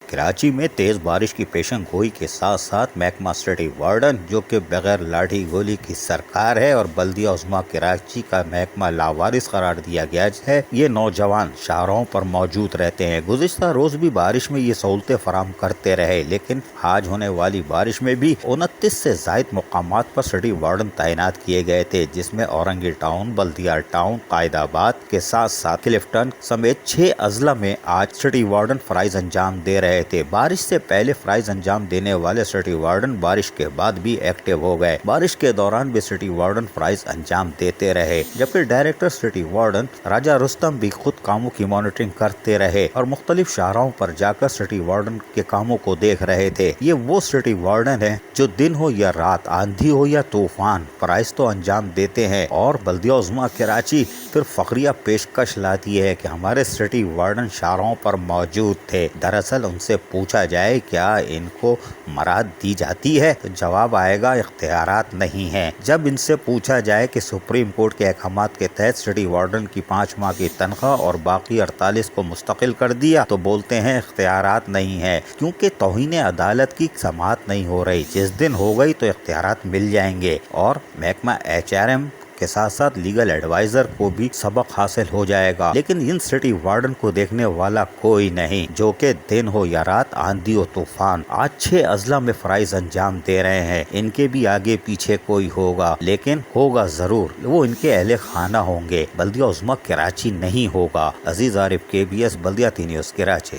کراچی میں تیز بارش کی پیشن گوئی کے ساتھ ساتھ محکمہ سٹی وارڈن جو کہ بغیر لاٹھی گولی کی سرکار ہے اور بلدیہ عظمیٰ کراچی کا محکمہ لاوارث قرار دیا گیا ہے، یہ نوجوان شاہراہوں پر موجود رہتے ہیں۔ گزشتہ روز بھی بارش میں یہ سہولتیں فراہم کرتے رہے، لیکن آج ہونے والی بارش میں بھی 29 سے زائد مقامات پر سٹی وارڈن تعینات کیے گئے تھے، جس میں اورنگی ٹاؤن، بلدیہ ٹاؤن، قائد آباد کے ساتھ ساتھ کلفٹن سمیت 6 اضلاع میں آج سٹی وارڈن فرائض انجام دے رہے تھے۔ بارش سے پہلے فرائض انجام دینے والے سٹی وارڈن بارش کے بعد بھی ایکٹیو ہو گئے۔ بارش کے دوران بھی سٹی وارڈن فرائض انجام دیتے رہے، جبکہ ڈائریکٹر سٹی وارڈن راجہ رستم بھی خود کاموں کی مانیٹرنگ کرتے رہے اور مختلف شاہراہوں پر جا کر سٹی وارڈن کے کاموں کو دیکھ رہے تھے۔ یہ وہ سٹی وارڈن ہیں جو دن ہو یا رات، آندھی ہو یا طوفان، فرائض تو انجام دیتے ہیں، اور بلدیہ عظمیٰ کراچی پھر فخریہ پیشکش لاتی ہے کہ ہمارے سٹی وارڈن شاہراہوں پر موجود تھے۔ دراصل ان سے پوچھا جائے کیا ان کو مراد دی جاتی ہے تو جواب آئے گا اختیارات نہیں ہیں۔ جب ان سے پوچھا جائے کہ سپریم کورٹ کے احکامات کے تحت سٹی وارڈن کی 5 ماہ کی تنخواہ اور باقی 48 کو مستقل کر دیا تو بولتے ہیں اختیارات نہیں ہے، کیونکہ توہین عدالت کی سماعت نہیں ہو رہی۔ جس دن ہو گئی تو اختیارات مل جائیں گے اور محکمہ HRM کے ساتھ ساتھ لیگل ایڈوائزر کو بھی سبق حاصل ہو جائے گا، لیکن ان سٹی وارڈن کو دیکھنے والا کوئی نہیں، جو کہ دن ہو یا رات، آندھی ہو طوفان، آج 6 اضلاع میں فرائض انجام دے رہے ہیں۔ ان کے بھی آگے پیچھے کوئی ہوگا، لیکن ہوگا ضرور، وہ ان کے اہل خانہ ہوں گے، بلدیہ عظمیٰ کراچی نہیں ہوگا۔ عزیز عارف، KBS بلدیاتی نیوز کراچی۔